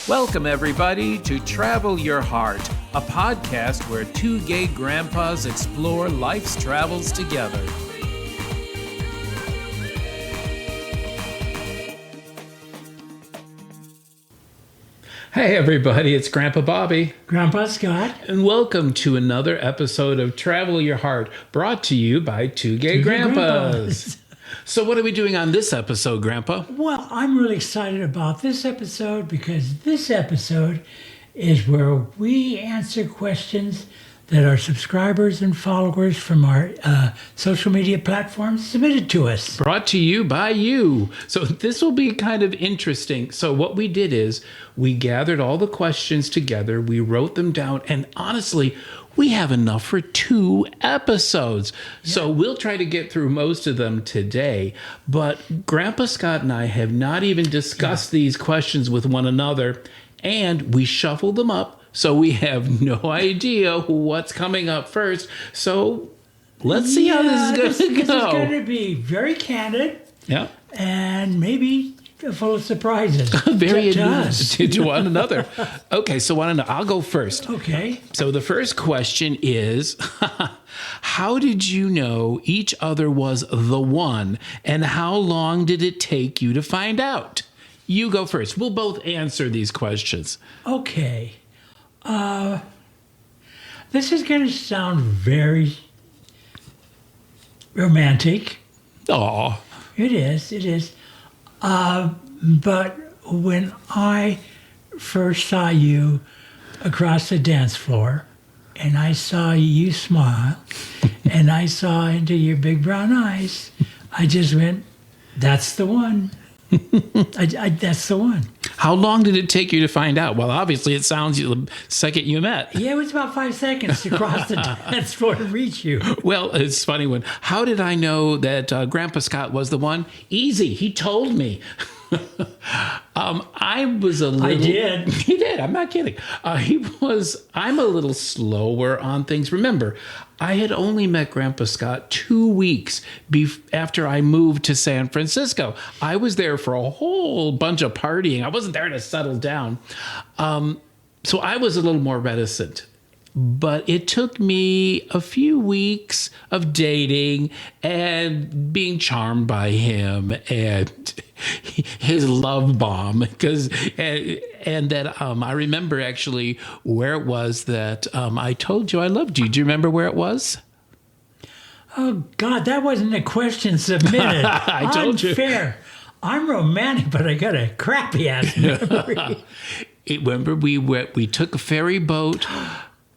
Welcome, everybody, to Travel Your Heart, a podcast where two gay grandpas explore life's travels together. Hey, everybody, it's Grandpa Bobby. Grandpa Scott. And welcome to another episode of Travel Your Heart, brought to you by two gay grandpas. So what are we doing on this episode, Grandpa? Well, I'm really excited about this episode because this episode is where we answer questions that our subscribers and followers from our social media platforms submitted to us. Brought to you by you. So this will be kind of interesting. So what we did is we gathered all the questions together, we wrote them down, and honestly, we have enough for 2 episodes. Yeah. So we'll try to get through most of them today. But Grandpa Scott and I have not even discussed these questions with one another, and we shuffled them up. So we have no idea what's coming up first. So let's see how this is going to go. This is going to be very candid. Yeah. And maybe full of surprises. Very to us. To one another. Okay, so I'll go first. Okay. So the first question is, how did you know each other was the one, and how long did it take you to find out? You go first. We'll both answer these questions. Okay. This is going to sound very romantic. Aw. It is. But when I first saw you across the dance floor, and I saw you smile, and I saw into your big brown eyes, I just went, that's the one. That's the one. How long did it take you to find out? Well, obviously, it sounds the second you met. Yeah, it was about 5 seconds to cross the dance floor to reach you. Well, it's a funny one. How did I know that Grandpa Scott was the one? Easy. He told me. I was a little... I did. He did. I'm not kidding. I'm a little slower on things. Remember, I had only met Grandpa Scott 2 weeks after I moved to San Francisco. I was there for a whole bunch of partying. I wasn't there to settle down. So I was a little more reticent. But it took me a few weeks of dating and being charmed by him and his love bomb, and that I remember actually where it was that I told you I loved you. Do you remember where it was? Oh God, that wasn't a question submitted. I told you. Unfair. I'm romantic, but I got a crappy ass memory. Remember we took a ferry boat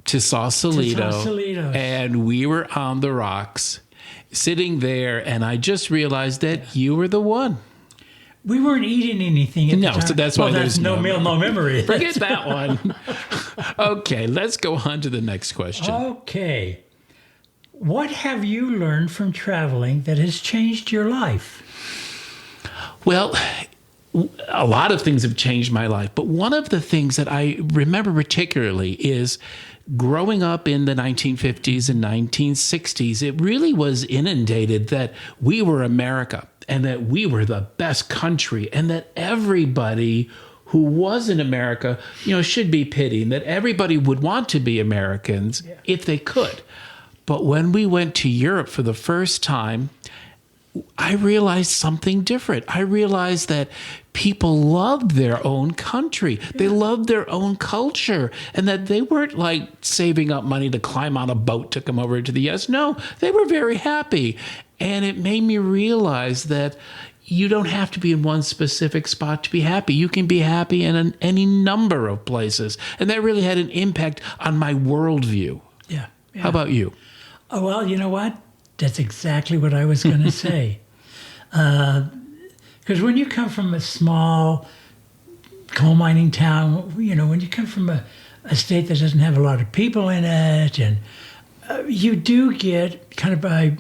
to Sausalito, and we were on the rocks, sitting there, and I just realized that you were the one. We weren't eating anything at the time. So that's why there's no memory. Forget that one. Okay, let's go on to the next question. Okay. What have you learned from traveling that has changed your life? Well, a lot of things have changed my life, but one of the things that I remember particularly is growing up in the 1950s and 1960s. It really was inundated that we were America and that we were the best country and that everybody who was in America, should be pitied, and that everybody would want to be Americans if they could. But when we went to Europe for the first time, I realized something different. I realized that people loved their own country. They loved their own culture, and that they weren't like saving up money to climb on a boat to come over to the U.S. No, they were very happy. And it made me realize that you don't have to be in one specific spot to be happy. You can be happy in any number of places. And that really had an impact on my worldview. Yeah. How about you? Oh, well, you know what? That's exactly what I was going to say. Because when you come from a small coal mining town, when you come from a state that doesn't have a lot of people in it, and you do get kind of a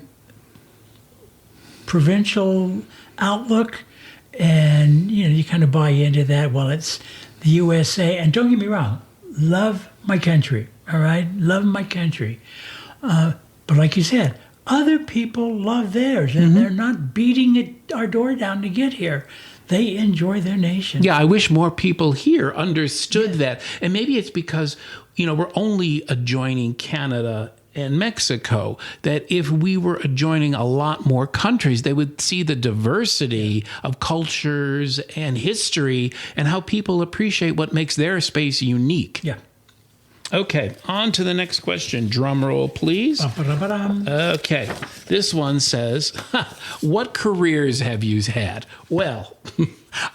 provincial outlook, and you kind of buy into that. Well, it's the USA, and don't get me wrong, love my country, all right? Love my country. But like you said, other people love theirs, and they're not beating our door down to get here. They enjoy their nation. Yeah, I wish more people here understood that. And maybe it's because, we're only adjoining Canada and Mexico, that if we were adjoining a lot more countries, they would see the diversity of cultures and history and how people appreciate what makes their space unique. Yeah. Okay, on to the next question. Drum roll, please. Ba-ba-da-ba-dum. Okay, this one says, what careers have you had? Well,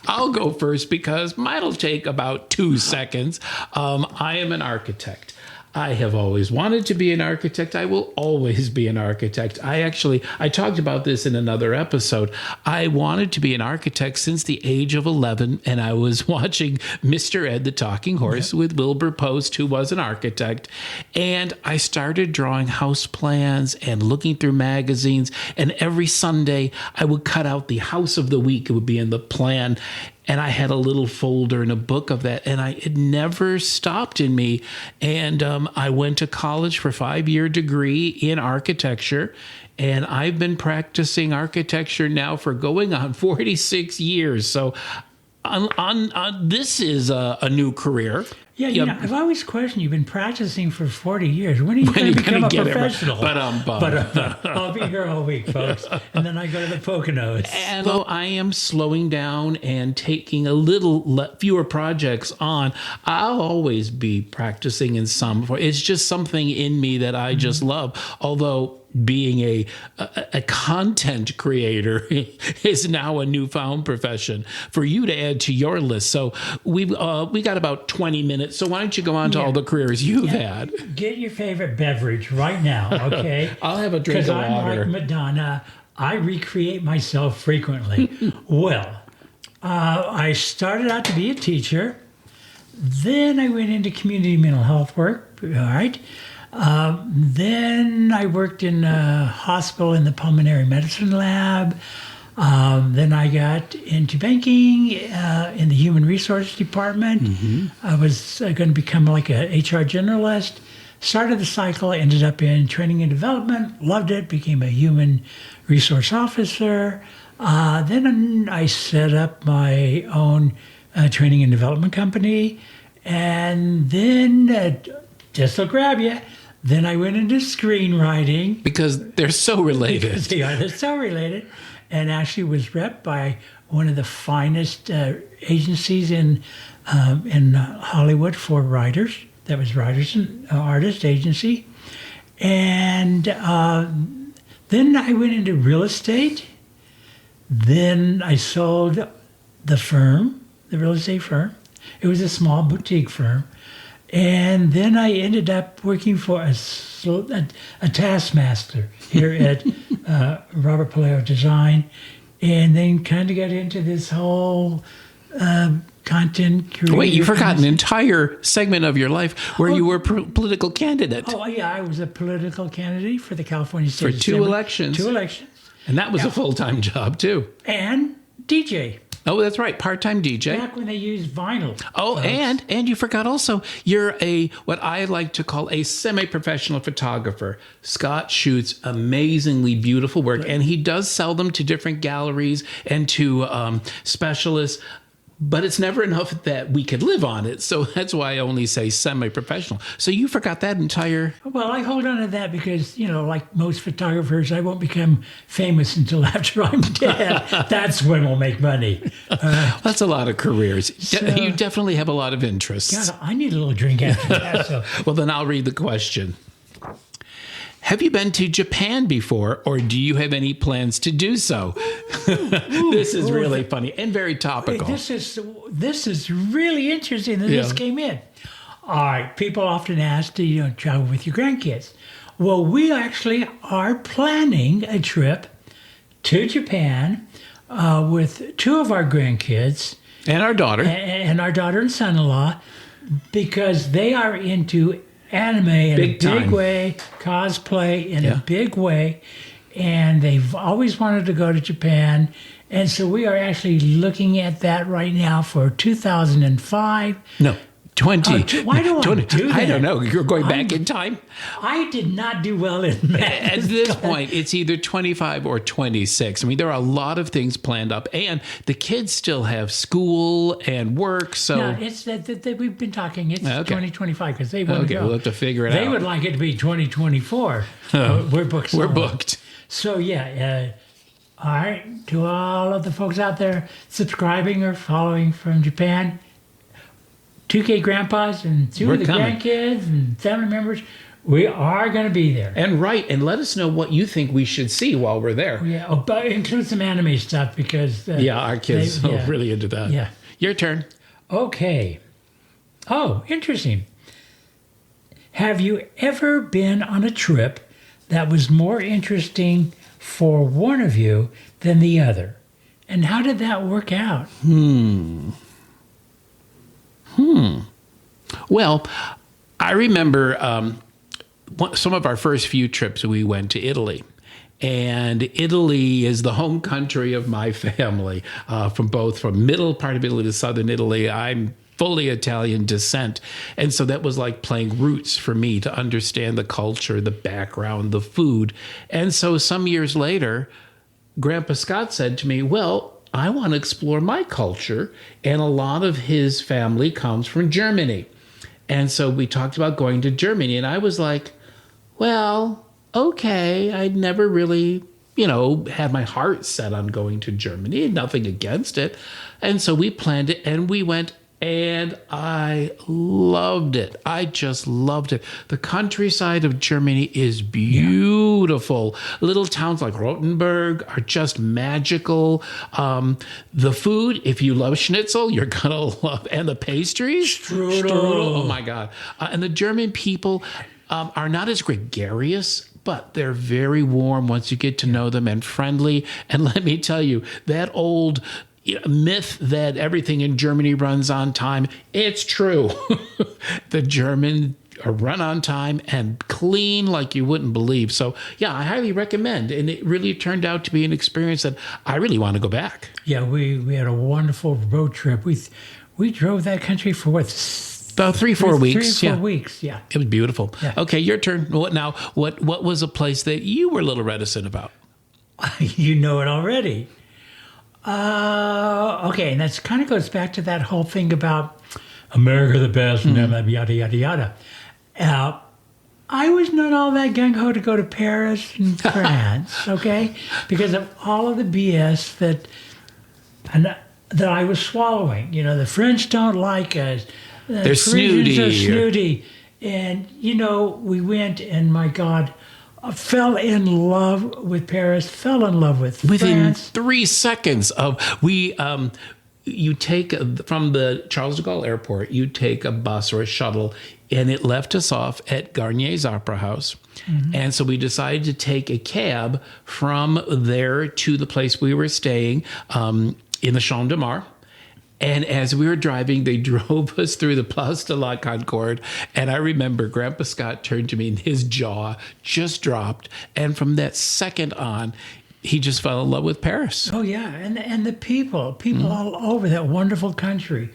I'll go first because mine'll take about 2 seconds. I am an architect. I have always wanted to be an architect. I will always be an architect. I talked about this in another episode. I wanted to be an architect since the age of 11, and I was watching Mr. Ed the Talking Horse with Wilbur Post, who was an architect. And I started drawing house plans and looking through magazines. And every Sunday, I would cut out the house of the week. It would be in the plan. And I had a little folder and a book of that, and it never stopped in me. And I went to college for a 5-year degree in architecture, and I've been practicing architecture now for going on 46 years. So this is a new career. Yeah, I've always questioned, you've been practicing for 40 years. When are you going to become a professional? But I'll be here all week, folks. And then I go to the Poconos. And though I am slowing down and taking a little fewer projects on, I'll always be practicing in some. It's just something in me that I just love. Although being a content creator is now a newfound profession for you to add to your list. So we got about 20 minutes. So why don't you go on to all the careers you've had? Get your favorite beverage right now, okay? I'll have a drink of water. Because I'm like Madonna. I recreate myself frequently. Well, I started out to be a teacher. Then I went into community mental health work, all right? Then I worked in a hospital in the pulmonary medicine lab. Then I got into banking in the human resource department. I was going to become like a HR generalist. Started the cycle, ended up in training and development, loved it, became a human resource officer. Then I set up my own training and development company. And then, just to grab you, then I went into screenwriting. Because they're so related. They're so related. And actually was repped by one of the finest agencies in Hollywood for writers. That was Writers and Artists Agency. And then I went into real estate. Then I sold the firm, the real estate firm. It was a small boutique firm. And then I ended up working for a taskmaster here at Robert Palaio Design, and then kind of got into this whole content creation. Wait, you forgot an entire segment of your life where you were a political candidate. Oh, yeah, I was a political candidate for the California State For two Assembly. elections. 2 elections. And that was a full-time job, too. And DJ. Oh, that's right. Part-time DJ. Back when they used vinyl. Oh, and you forgot also, you're what I like to call a semi-professional photographer. Scott shoots amazingly beautiful work, and he does sell them to different galleries and to specialists. But it's never enough that we could live on it. So that's why I only say semi-professional. So you forgot that entire... Well, I hold on to that because, like most photographers, I won't become famous until after I'm dead. That's when we'll make money. That's a lot of careers. You definitely have a lot of interests. God, I need a little drink after that. So. Well, then I'll read the question. Have you been to Japan before, or do you have any plans to do so? This is really funny and very topical. This is really interesting that this came in. All right, people often ask, do you travel with your grandkids? Well, we actually are planning a trip to Japan with 2 of our grandkids. And our daughter. And our daughter and son-in-law, because they are into anime in a big way, cosplay in a big way, and they've always wanted to go to Japan. And so we are actually looking at that right now for 2005. No, 20. Why do I 20 do that? I don't know. You're going back in time. I did not do well in math. At this point, it's either 25 or 26. I mean, there are a lot of things planned up, and the kids still have school and work. So No, it's that we've been talking. It's Okay. 2025 because they want to okay, go. we'll have to figure it They out. would like it to be 2024. We're booked. We're solid. booked. So yeah, all right. To all of the folks out there subscribing or following from Japan, 2K grandpas and two We're of the coming. grandkids and family members, we are going to be there. And let us know what you think we should see while we're there. Yeah, but include some anime stuff because Yeah, our kids they- are yeah. really into that. Yeah. Your turn. Okay. Oh, interesting. Have you ever been on a trip that was more interesting for one of you than the other? And how did that work out? Well, I remember some of our first few trips we went to Italy. And Italy is the home country of my family, from middle part of Italy to southern Italy. I'm fully Italian descent. And so that was like playing roots for me to understand the culture, the background, the food. And so some years later, Grandpa Scott said to me, well, I want to explore my culture. And a lot of his family comes from Germany. And so we talked about going to Germany. And I was like, well, okay. I'd never really, had my heart set on going to Germany. Nothing against it. And so we planned it and we went. And I loved it. I just loved it. The countryside of Germany is beautiful. Little towns like Rothenburg are just magical. The food, if you love schnitzel, you're going to love. And the pastries. Strudel. Oh, my God. And the German people are not as gregarious, but they're very warm once you get to know them and friendly. And let me tell you, that old myth that everything in Germany runs on time, it's true. The German run on time and clean like you wouldn't believe. So yeah, I highly recommend. And it really turned out to be an experience that I really want to go back. Yeah, we had a wonderful road trip. We drove that country for what? About 3-4 weeks. 3 or 4 Yeah. weeks, yeah. It was beautiful. Yeah. Okay, your turn. What was a place that you were a little reticent about? You know it already. Okay, and that kind of goes back to that whole thing about America the best, and yada, yada, yada. I was not all that gung-ho to go to Paris and France, okay? Because of all of the BS that I was swallowing. The French don't like us. The They're Parisians are snooty. snooty. And, we went, and my God, fell in love with Paris, fell in love with Within France. 3 seconds of you take from the Charles de Gaulle airport, you take a bus or a shuttle, and it left us off at Garnier's Opera House. And so we decided to take a cab from there to the place we were staying in the Champ de Mars. And as we were driving, they drove us through the Place de la Concorde. And I remember Grandpa Scott turned to me and his jaw just dropped. And from that second on, he just fell in love with Paris. Oh yeah, and the people all over that wonderful country,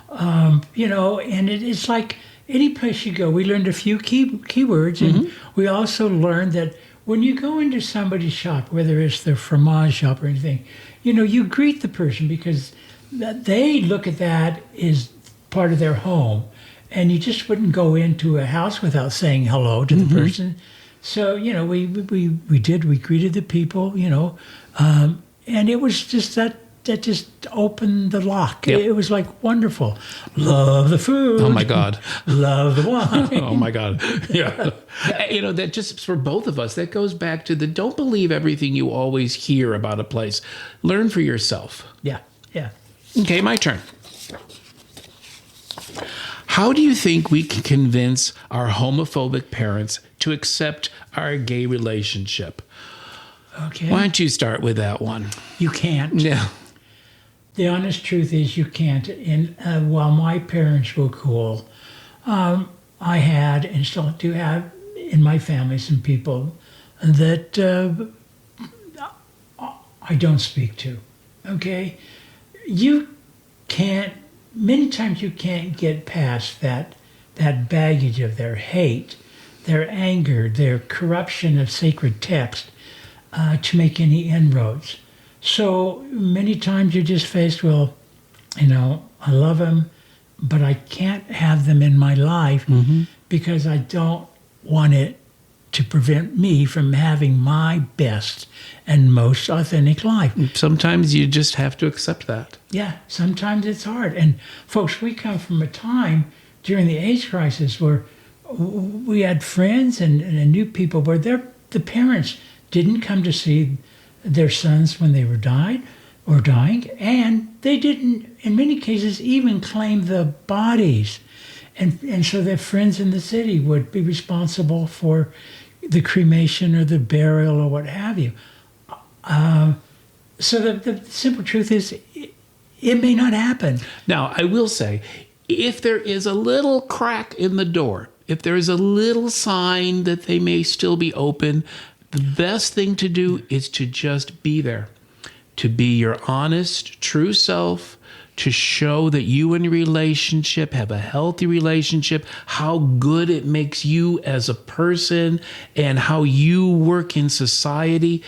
and it's like any place you go. We learned a few keywords, and we also learned that when you go into somebody's shop, whether it's the fromage shop or anything, you greet the person because they look at that as part of their home, and you just wouldn't go into a house without saying hello to the person. So we greeted the people, and it was just that just opened the lock. Yep. It was like wonderful. Love the food. Oh, my God. Love the wine. Oh, my God. Yeah. That just for both of us, that goes back to don't believe everything you always hear about a place. Learn for yourself. Yeah, yeah. Okay, my turn. How do you think we can convince our homophobic parents to accept our gay relationship? Okay. Why don't you start with that one? You can't. Yeah. The honest truth is you can't. And while my parents were cool, I had and still do have in my family some people that I don't speak to. Okay? You can't many times you can't get past that baggage of their hate, their anger, their corruption of sacred text to make any inroads. So many times you're just faced, well, I love them, but I can't have them in my life because I don't want it to prevent me from having my best and most authentic life. Sometimes you just have to accept that. Yeah, sometimes it's hard. And folks, we come from a time during the AIDS crisis where we had friends and new people where the parents didn't come to see their sons when they were dying, and they didn't, in many cases, even claim the bodies. And so their friends in the city would be responsible for the cremation or the burial or what have you. So the simple truth is, it may not happen. Now, I will say, if there is a little crack in the door, if there is a little sign that they may still be open, the best thing to do is to just be there, to be your honest, true self, to show that you and your relationship have a healthy relationship, how good it makes you as a person, and how you work in society.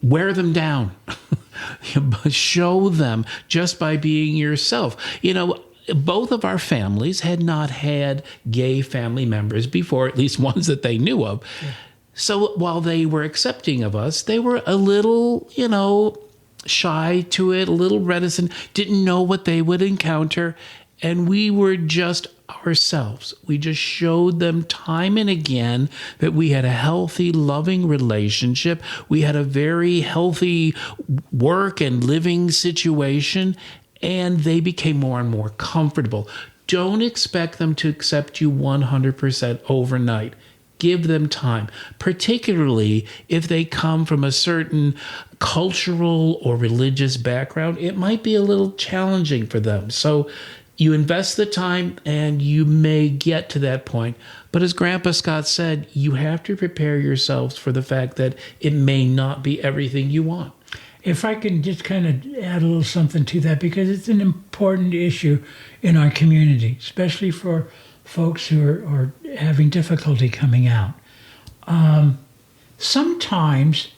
Wear them down. Show them just by being yourself. Both of our families had not had gay family members before, at least ones that they knew of. Yeah. So while they were accepting of us, they were a little, shy to it, a little reticent, didn't know what they would encounter. And we were just ourselves. We just showed them time and again that we had a healthy, loving relationship. We had a very healthy work and living situation, and they became more and more comfortable. Don't expect them to accept you 100% overnight. Give them time, particularly if they come from a certain cultural or religious background. It might be a little challenging for them. So you invest the time and you may get to that point. But as Grandpa Scott said, you have to prepare yourselves for the fact that it may not be everything you want. If I can just kind of add a little something to that, because it's an important issue in our community, especially for folks who are having difficulty coming out. Sometimes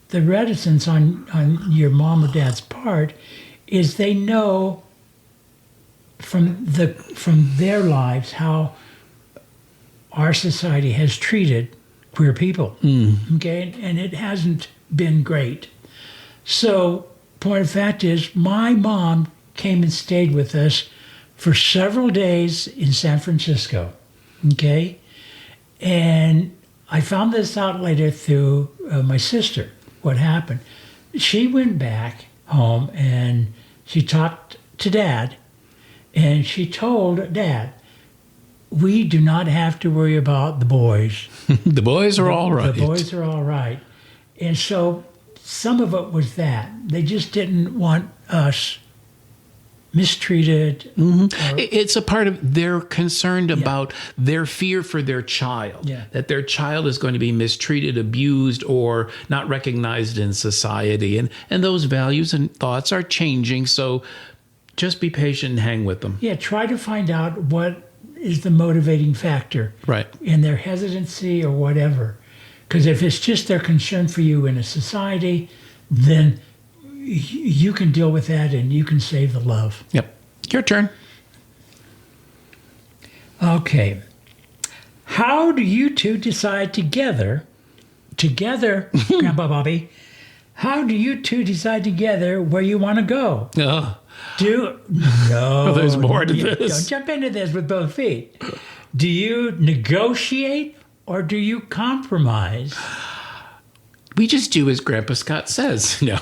the reticence on your mom or dad's part is they know from their lives how our society has treated queer people. Okay, and it hasn't been great. So, point of fact is, my mom came and stayed with us for several days in San Francisco, okay? And I found this out later through my sister, what happened. She went back home and she talked to Dad, and she told Dad, we do not have to worry about the boys. The boys are all right. The boys are all right. And so some of it was that. They just didn't want us mistreated. It's a part of, they're concerned about their fear for their child, that their child is going to be mistreated, abused, or not recognized in society. And those values and thoughts are changing. So just be patient and hang with them. Yeah, try to find out what is the motivating factor in their hesitancy or whatever. Because if it's just their concern for you in a society, then you can deal with that and you can save the love. Yep. Your turn. Okay. How do you two decide together, Grandpa Bobby, how do you two decide together where you want to go? No. There's more to this. Don't jump into this with both feet. Do you negotiate or do you compromise? We just do as Grandpa Scott says. No.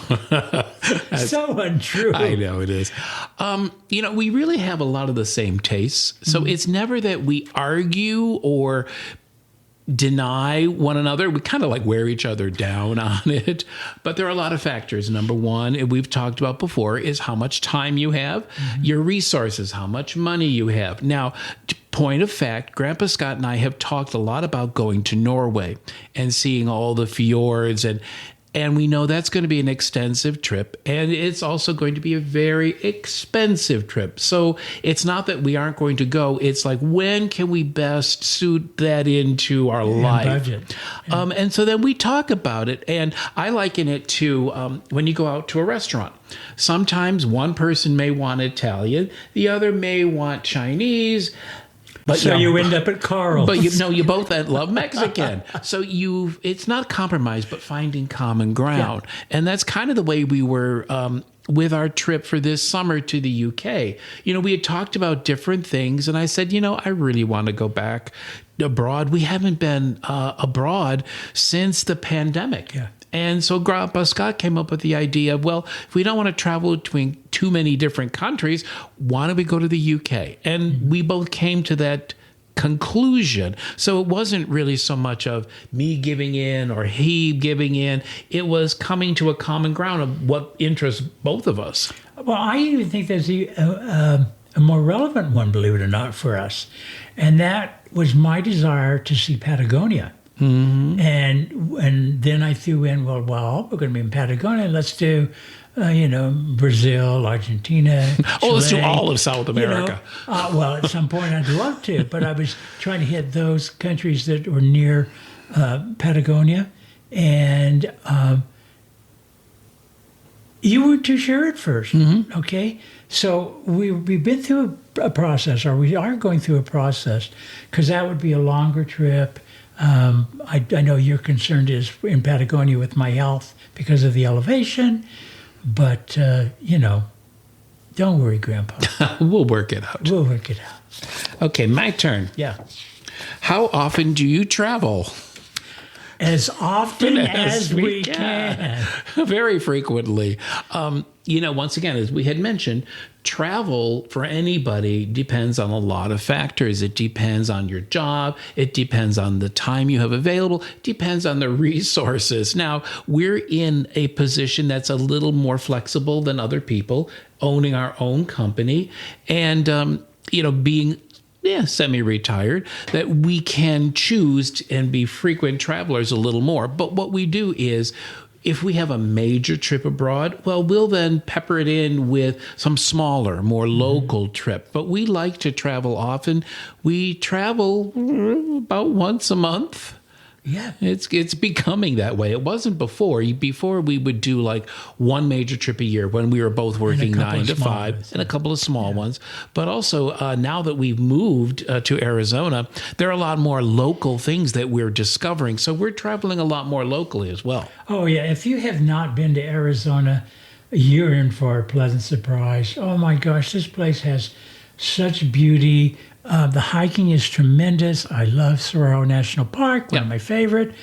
So untrue. I know it is. We really have a lot of the same tastes. So it's never that we argue or deny one another. We kind of like wear each other down on it. But there are a lot of factors. Number one, and we've talked about before, is how much time you have, your resources, how much money you have. Now, point of fact, Grandpa Scott and I have talked a lot about going to Norway and seeing all the fjords. And And we know that's going to be an extensive trip, and it's also going to be a very expensive trip. So it's not that we aren't going to go. It's like, when can we best suit that into our life? Budget. And so then we talk about it, and I liken it to when you go out to a restaurant. Sometimes one person may want Italian, the other may want Chinese. But So you end up at Carl's. But you both love Mexican. So it's not compromise, but finding common ground. And that's kind of the way we were with our trip for this summer to the UK. We had talked about different things, and I said, I really want to go back abroad. We haven't been abroad since the pandemic. Yeah. And so Grandpa Scott came up with the idea of, well, if we don't want to travel between too many different countries, why don't we go to the UK? And we both came to that conclusion. So it wasn't really so much of me giving in or he giving in. It was coming to a common ground of what interests both of us. Well, I even think there's a more relevant one, believe it or not, for us. And that was my desire to see Patagonia. Mm-hmm. And then I threw in, well, we're going to be in Patagonia. Let's do, Brazil, Argentina. Chile, Let's do all of South America. Well, at some point I'd love to, but I was trying to hit those countries that were near Patagonia. And you weren't too sure at first, okay? So we've been through a process, or we are going through a process, because that would be a longer trip. I know you're concerned is in Patagonia with my health because of the elevation, but, don't worry, Grandpa. We'll work it out. We'll work it out. Okay, my turn. Yeah. How often do you travel? As often as we can. Very frequently. Once again, as we had mentioned, travel for anybody depends on a lot of factors. It depends on your job. It depends on the time you have available. It depends on the resources. Now, we're in a position that's a little more flexible than other people, owning our own company and, being semi-retired, that we can choose and be frequent travelers a little more. But what we do is, if we have a major trip abroad, well, we'll then pepper it in with some smaller, more local trip. But we like to travel often. We travel about once a month. Yeah. It's becoming that way. It wasn't before. Before we would do like one major trip a year when we were both working 9 to 5 ones. and a couple of small ones. But also now that we've moved to Arizona, there are a lot more local things that we're discovering. So we're traveling a lot more locally as well. Oh, yeah. If you have not been to Arizona, you're in for a pleasant surprise. Oh, my gosh, this place has such beauty. The hiking is tremendous. I love Saguaro National Park, one of my favorite.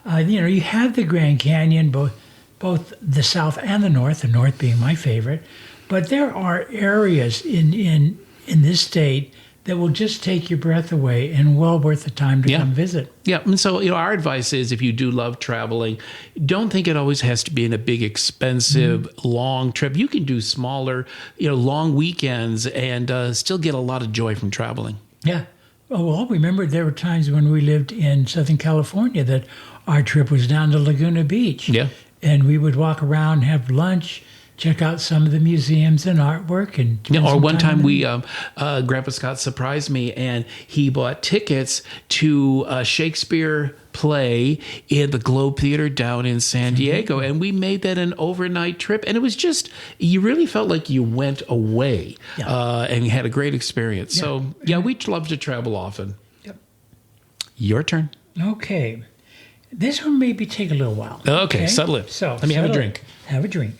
You have the Grand Canyon, both the south and the north being my favorite. But there are areas in this state that will just take your breath away and well worth the time to come visit. Yeah, and so our advice is, if you do love traveling, don't think it always has to be in a big, expensive, long trip. You can do smaller, long weekends and still get a lot of joy from traveling. Yeah. Oh, well, remember there were times when we lived in Southern California that our trip was down to Laguna Beach. Yeah. And we would walk around, have lunch, check out some of the museums and artwork. Or one time Grandpa Scott surprised me, and he bought tickets to a Shakespeare play in the Globe Theater down in San Diego. And we made that an overnight trip. And it was just, you really felt like you went away and you had a great experience. Yeah. So, we love to travel often. Yep. Your turn. Okay. This one maybe take a little while. Okay, settle it. So let me have a drink. Have a drink.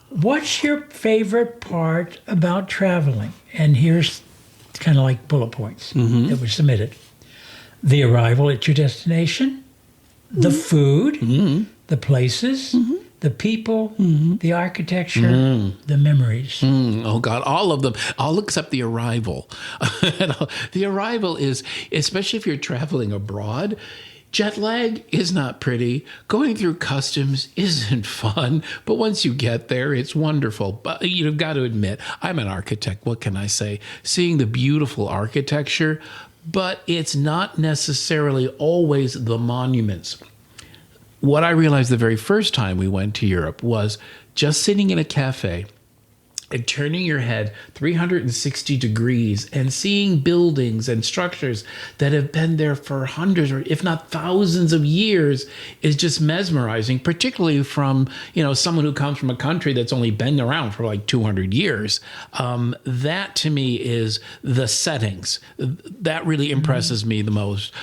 What's your favorite part about traveling? And here's kind of like bullet points that were submitted. The arrival at your destination, the food, the places, the people, the architecture, the memories. Oh, God, all of them, all except the arrival. The arrival is, especially if you're traveling abroad, jet lag is not pretty. Going through customs isn't fun. But once you get there, it's wonderful. But you've got to admit, I'm an architect. What can I say? Seeing the beautiful architecture, but it's not necessarily always the monuments. what I realized the very first time we went to Europe was just sitting in a cafe and turning your head 360 degrees and seeing buildings and structures that have been there for hundreds or if not thousands of years is just mesmerizing, particularly from, someone who comes from a country that's only been around for like 200 years. That to me is the settings. That really impresses me the most.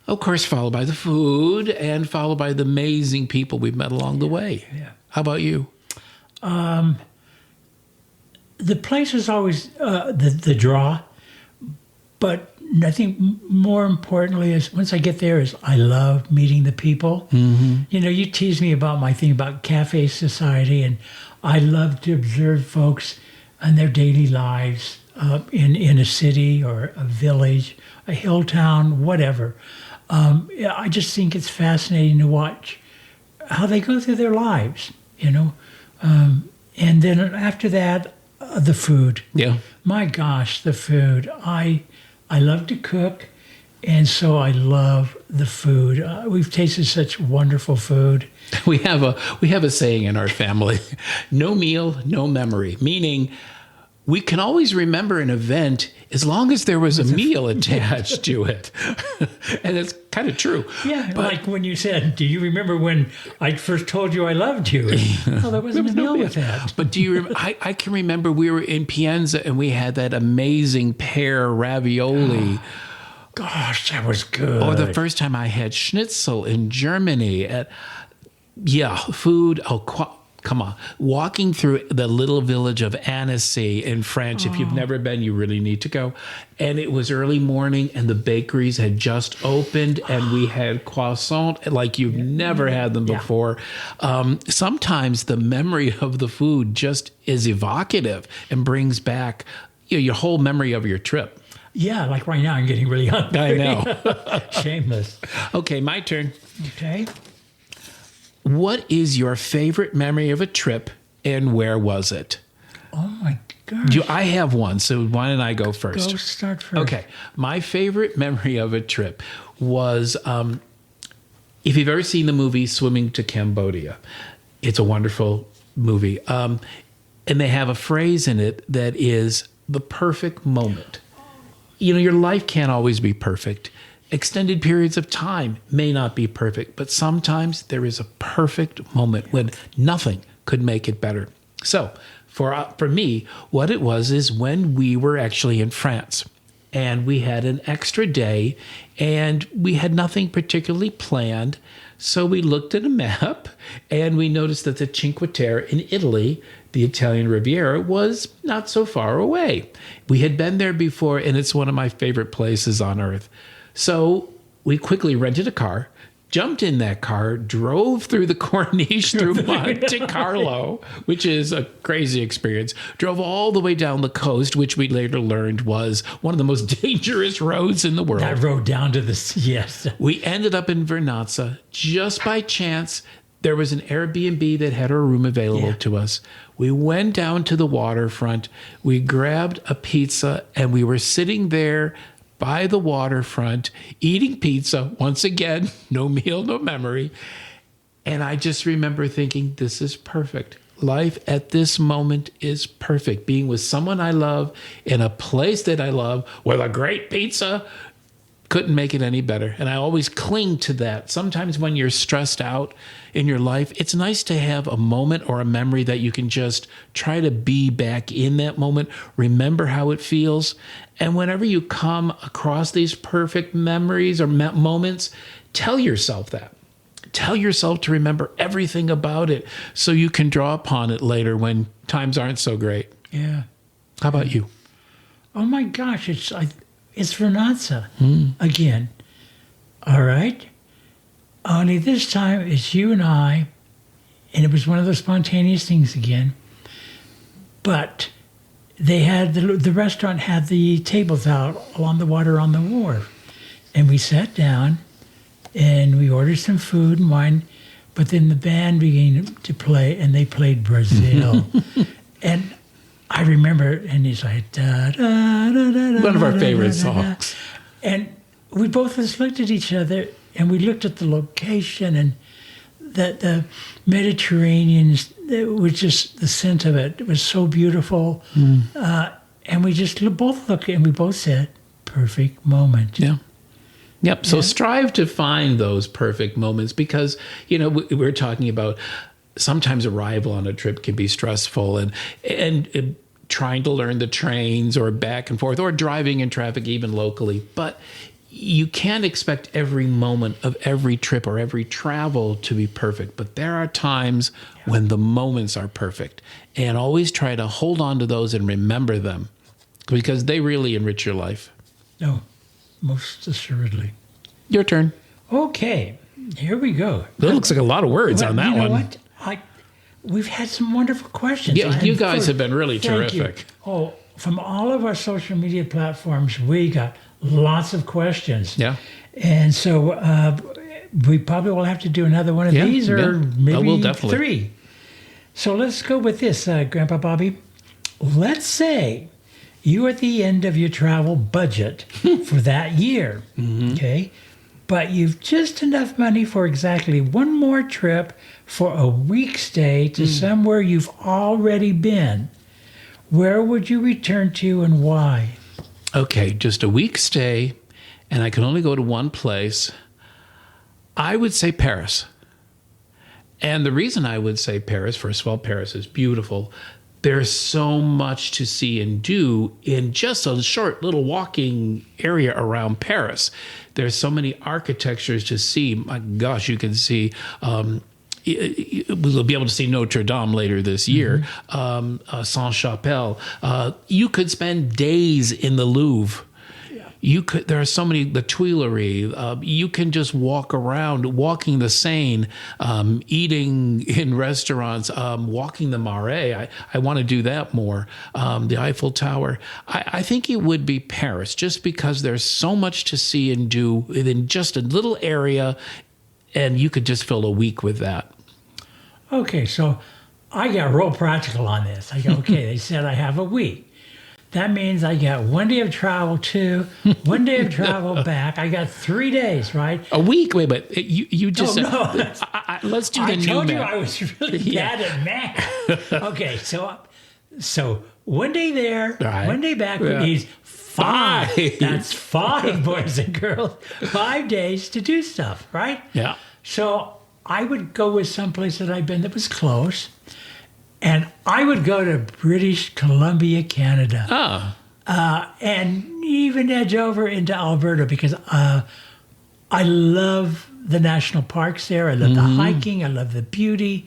Of course, followed by the food and followed by the amazing people we've met along the way. Yeah. How about you? The place is always the draw, but I think more importantly is once I get there is I love meeting the people. Mm-hmm. You tease me about my thing about cafe society, and I love to observe folks and their daily lives in a city or a village, a hill town, whatever. I just think it's fascinating to watch how they go through their lives, and then after that, the food. Yeah. My gosh, the food. I love to cook, and so I love the food. We've tasted such wonderful food. We have a saying in our family, no meal, no memory, meaning we can always remember an event as long as there was a meal attached to it. And it's kind of true. Yeah, like when you said, do you remember when I first told you I loved you? Well, there wasn't a meal with that. But do you remember, I can remember we were in Pienza and we had that amazing pear ravioli. Gosh, that was good. Or the first time I had schnitzel in Germany. Food. Come on. Walking through the little village of Annecy in France, if you've never been, you really need to go. And it was early morning and the bakeries had just opened and we had croissant like you've never had them before. Sometimes the memory of the food just is evocative and brings back your whole memory of your trip. Yeah, like right now I'm getting really hungry. I know. Shameless. Okay, my turn. Okay. What is your favorite memory of a trip and where was it? Oh my gosh. I have one, so why don't I go first? Go start first. Okay. My favorite memory of a trip was if you've ever seen the movie Swimming to Cambodia, it's a wonderful movie. And they have a phrase in it that is the perfect moment. Your life can't always be perfect. Extended periods of time may not be perfect, but sometimes there is a perfect moment when nothing could make it better. So for me, what it was is when we were actually in France and we had an extra day and we had nothing particularly planned. So we looked at a map and we noticed that the Cinque Terre in Italy, the Italian Riviera, was not so far away. We had been there before and it's one of my favorite places on earth. So we quickly rented a car, jumped in that car, drove through the Corniche through Monte Carlo, which is a crazy experience, drove all the way down the coast, which we later learned was one of the most dangerous roads in the world. That road down to the sea, yes. We ended up in Vernazza. Just by chance, there was an Airbnb that had a room available to us. We went down to the waterfront. We grabbed a pizza, and we were sitting there by the waterfront, eating pizza. Once again, no meal, no memory. And I just remember thinking, this is perfect. Life at this moment is perfect. Being with someone I love in a place that I love with a great pizza, couldn't make it any better. And I always cling to that. Sometimes when you're stressed out in your life, it's nice to have a moment or a memory that you can just try to be back in that moment, remember how it feels. And whenever you come across these perfect memories or moments, tell yourself that. Tell yourself to remember everything about it so you can draw upon it later when times aren't so great. Yeah. How about you? Oh my gosh, it's Vernazza again. All right. Only this time it's you and I, and it was one of those spontaneous things again. But they had the restaurant had the tables out along the water on the wharf, and we sat down, and we ordered some food and wine. But then the band began to play, and they played Brazil, and I remember, and he's like, da, da, da, da, One of our da, favorite da, da, da. songs. And we both just looked at each other, and we looked at the location, and that the Mediterranean it was just the scent of it. It was so beautiful, and we just both looked and we both said, "Perfect moment." Yeah. Yep. So strive to find those perfect moments because, we're talking about sometimes arrival on a trip can be stressful and trying to learn the trains or back and forth or driving in traffic even locally. But you can't expect every moment of every trip or every travel to be perfect. But there are times when the moments are perfect. And always try to hold on to those and remember them because they really enrich your life. No, most assuredly. Your turn. Okay, here we go. That looks like a lot of words on that you know one. What? We've had some wonderful questions. Yeah, you guys have been really Thank you. terrific. Oh, from all of our social media platforms, we got lots of questions. Yeah. And so we probably will have to do another one of these or maybe we'll definitely. 3. So let's go with this, Grandpa Bobby. Let's say you are at the end of your travel budget for that year, okay? But you've just enough money for exactly one more trip for a week stay to somewhere you've already been. Where would you return to and why? Okay, just a week stay, and I can only go to one place. I would say Paris. And the reason I would say Paris, first of all, Paris is beautiful. There's so much to see and do in just a short little walking area around Paris. There's so many architectures to see. My gosh, you can see, we'll be able to see Notre Dame later this year, Saint-Chapelle. You could spend days in the Louvre. There are so many, the Tuileries, you can just walk around, walking the Seine, eating in restaurants, walking the Marais. I want to do that more. The Eiffel Tower. I think it would be Paris just because there's so much to see and do within just a little area and you could just fill a week with that. Okay, so I got real practical on this. I go, okay, they said I have a week. That means I got 1 day of travel to, 1 day of travel back. I got 3 days, right? A week? Wait, but you just said, no. let's do the I new told you math. I was really bad at math. Okay, so 1 day there, Right. 1 day back Yeah. means 5. 5. That's 5, boys and girls. 5 days to do stuff, right? Yeah. So I would go with someplace that I've been that was close. And I would go to British Columbia, Canada. Oh. And even edge over into Alberta because I love the national parks there. I love the hiking. I love the beauty.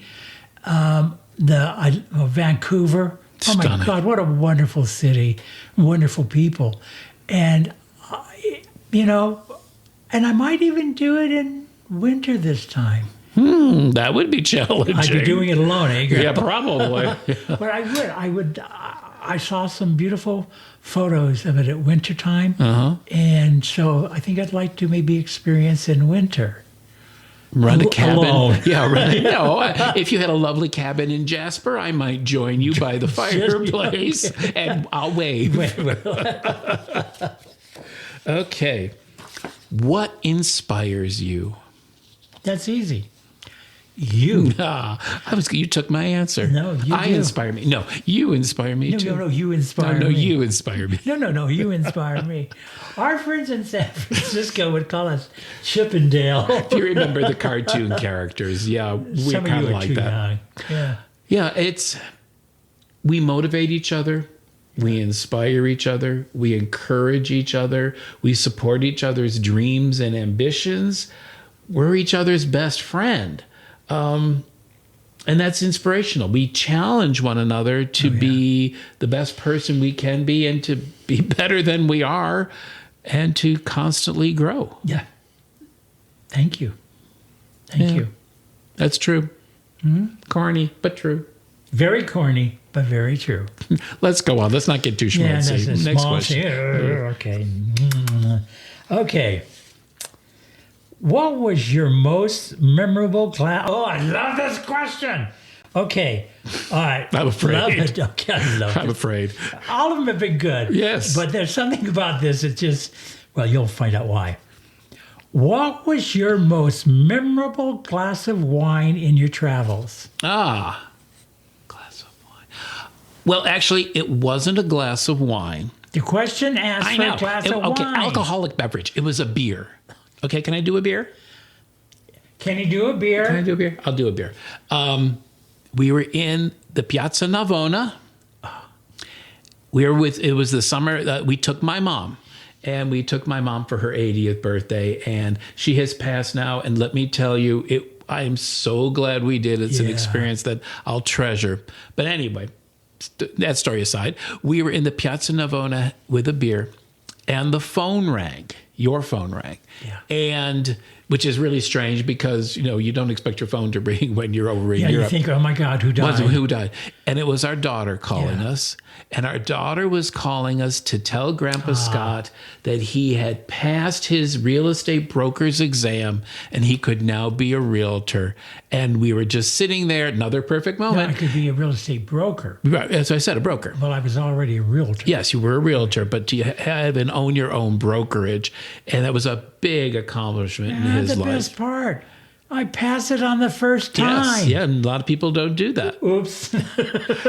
Vancouver. Oh my Stunning. God, what a wonderful city, wonderful people. And, and I might even do it in winter this time. That would be challenging. I'd be doing it alone, eh? Yeah, probably. But I would. I saw some beautiful photos of it at wintertime. And so I think I'd like to maybe experience in winter. Run a cabin. Alone. Yeah, if you had a lovely cabin in Jasper, I might join you by the fireplace and I'll wave. Okay. What inspires you? That's easy. You. You took my answer. No, you I do. inspire me. No, you inspire me too. No, you inspire me. No, you inspire me. No, you inspire me. Our friends in San Francisco would call us Chippendale. If you remember the cartoon characters, yeah, we Some of kind you of are like too that. young. Yeah. Yeah, we motivate each other. We inspire each other. We encourage each other. We support each other's dreams and ambitions. We're each other's best friend. And that's inspirational. We challenge one another to be the best person we can be and to be better than we are and to constantly grow. Yeah. Thank you. Thank you. That's true. Corny, but true. Very corny, but very true. Let's go on. Let's not get too schmaltzy. that's a Next small question. Okay. Okay. What was your most memorable class? Oh, I love this question. Okay. All right. I'm afraid. Love it. Okay, I love I'm it. afraid. All of them have been good. Yes. But there's something about this that just, well, you'll find out why. What was your most memorable glass of wine in your travels? Glass of wine. Well, actually, it wasn't a glass of wine. The question asked I for know. a glass of Okay, wine. alcoholic beverage. It was a beer. Okay, can I do a beer? Can you do a beer? Can I do a beer? I'll do a beer. We were in the Piazza Navona. It was the summer that we took my mom. And we took my mom for her 80th birthday. And she has passed now. And let me tell you, I am so glad we did. It's an Yeah. experience that I'll treasure. But anyway, that story aside, we were in the Piazza Navona with a beer. And the phone rang. Your phone rang. Yeah. And which is really strange because, you don't expect your phone to ring when you're over in Yeah, Europe. you think, oh my God, who died? Who died? And it was our daughter calling Yeah. us. And our daughter was calling us to tell Grandpa Scott that he had passed his real estate broker's exam and he could now be a realtor. And we were just sitting there, another perfect No, I moment. could be a real estate broker. Right, as I said, a broker. Well, I was already a realtor. Yes, you were a realtor, but you have and own your own brokerage. And that was a big accomplishment in his the life. best part, I passed it on the first Yes, time. yeah, and a lot of people don't do that. Oops.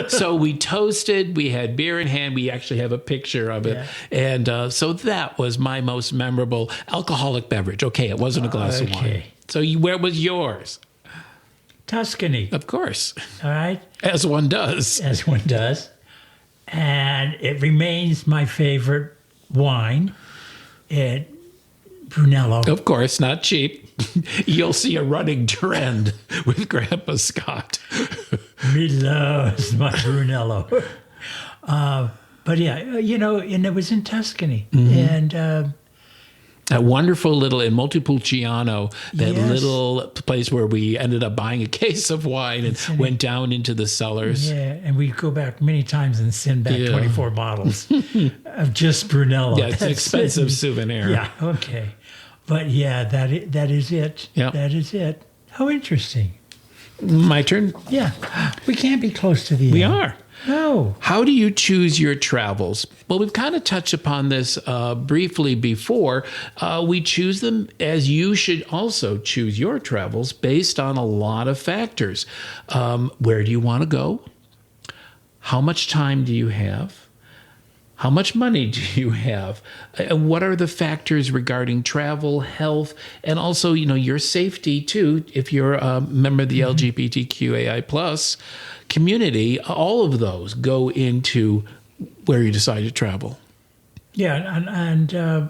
So we toasted, we had beer in hand. We actually have a picture of it. Yeah. And so that was my most memorable alcoholic beverage. Okay, it wasn't a glass of wine. Okay. So where was yours? Tuscany, Of course, all right, as one does. as one does. And it remains my favorite wine. Brunello. Of course, not cheap. You'll see a running trend with Grandpa Scott. Me loves my Brunello. But yeah, and it was in Tuscany. Mm-hmm. And That wonderful little in Montepulciano, that Yes. little place where we ended up buying a case of wine and went down into the cellars. yeah, and we go back many times and send back Yeah. 24 bottles of just Brunello. Yeah, it's an That's expensive it. souvenir. Yeah, okay. But yeah, that is it. Yeah. That is it. How interesting. My turn. Yeah. We can't be close to the We end. are. No. How do you choose your travels? Well, we've kind of touched upon this briefly before. We choose them as you should also choose your travels based on a lot of factors. Where do you want to go? How much time do you have? How much money do you have? What are the factors regarding travel, health, and also, your safety too? If you're a member of the LGBTQAI plus community, all of those go into where you decide to travel. Yeah, and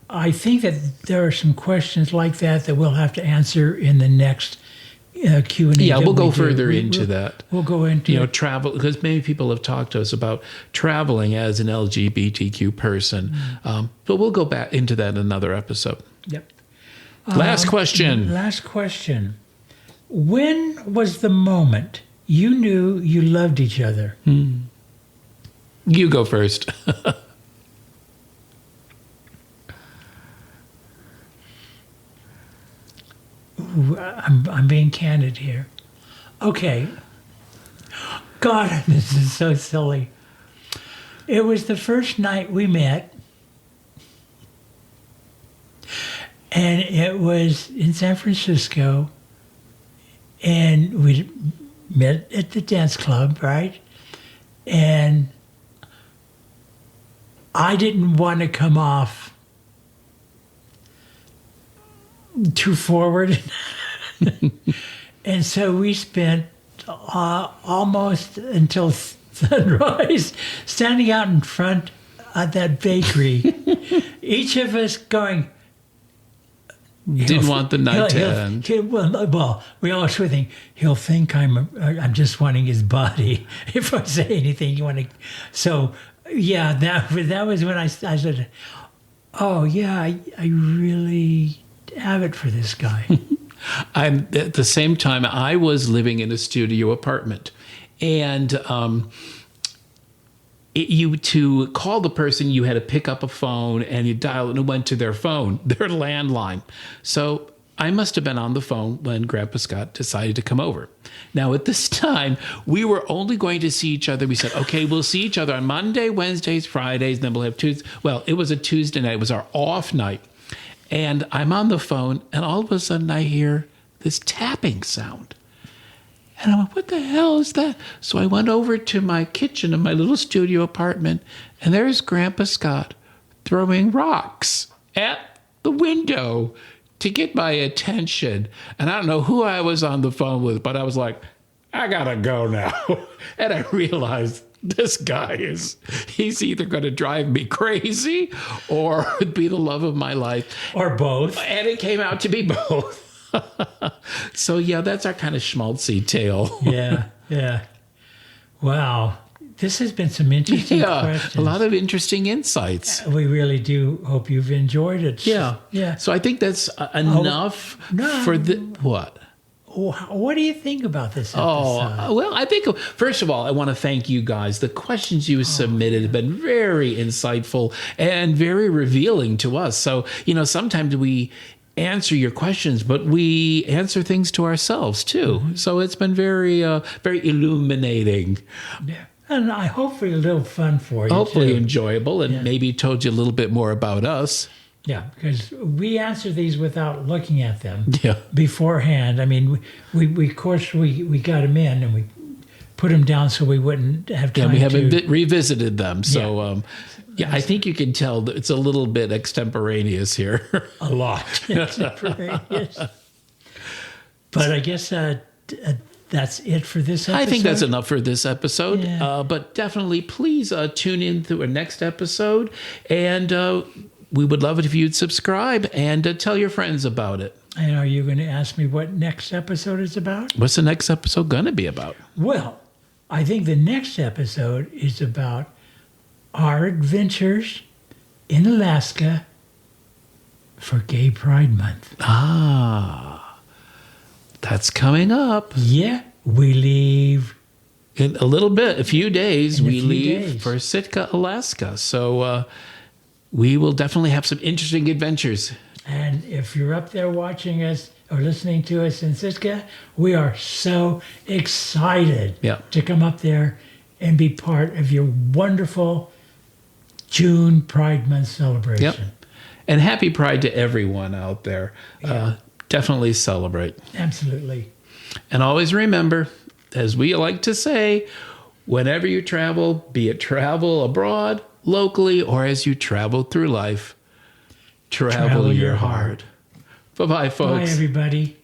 I think that there are some questions like that we'll have to answer in the next Q&A. Yeah, that we'll go we do. further into that. We'll go into it. Travel, because many people have talked to us about traveling as an LGBTQ person. But we'll go back into that in another episode. Yep. Last question. Last question. When was the moment you knew you loved each other? You go first. I'm being candid here. Okay. God, this is so silly. It was the first night we met, and it was in San Francisco, and we met at the dance club, right? And I didn't want to come off too forward. And so we spent almost until sunrise standing out in front of that bakery, each of us going, Didn't want the night to end. well, we always would think he'll think I'm just wanting his body. If I say anything, you want to. So yeah, that was when I said, oh yeah, I really have it for this guy. At the same time, I was living in a studio apartment, and to call the person, you had to pick up a phone and you dial, and it went to their phone, their landline. So I must have been on the phone when Grandpa Scott decided to come over. Now, at this time, we were only going to see each other. We said, okay, we'll see each other on Monday, Wednesdays, Fridays, and then we'll have Tuesday. Well, it was a Tuesday night. It was our off night. And I'm on the phone, and all of a sudden I hear this tapping sound. And I'm like, what the hell is that? So I went over to my kitchen in my little studio apartment, and there's Grandpa Scott throwing rocks at the window to get my attention. And I don't know who I was on the phone with, but I was like, I gotta go now. And I realized this guy he's either gonna drive me crazy or be the love of my life. Or both. And it came out to be both. So yeah, that's our kind of schmaltzy tale. Yeah. Wow. This has been some interesting Yeah, questions. a lot of interesting insights. We really do hope you've enjoyed it. Yeah. So I think that's enough no. for the what? What do you think about this episode? Oh, well, I think, first of all, I want to thank you guys. The questions you submitted have been very insightful and very revealing to us. So, sometimes we answer your questions, but we answer things to ourselves too. Mm-hmm. So it's been very, very illuminating. Yeah. And I hopefully a little fun for you. Hopefully too. enjoyable, and maybe told you a little bit more about us. Yeah, because we answer these without looking at them Yeah. beforehand. I mean, we of course we got them in and we put them down so we wouldn't have time Yeah, we haven't to. revisited them. So, I think you can tell that it's a little bit extemporaneous here. A lot. Yes. But I guess that's it for this episode. I think that's enough for this episode. Yeah. But definitely, please tune in to our next episode. And we would love it if you'd subscribe and tell your friends about it. And are you going to ask me what next episode is about? What's the next episode going to be about? Well, I think the next episode is about our adventures in Alaska for Gay Pride Month. That's coming up. Yeah, we leave. In a little bit, a few days, In a we few leave days. for Sitka, Alaska. So we will definitely have some interesting adventures. And if you're up there watching us or listening to us in Sitka, we are so excited Yeah. to come up there and be part of your wonderful June Pride Month celebration. Yep. And happy Pride to everyone out there. Definitely celebrate. Absolutely. And always remember, as we like to say, whenever you travel, be it travel abroad, locally, or as you travel through life, travel your heart. Bye-bye, folks. Bye, everybody.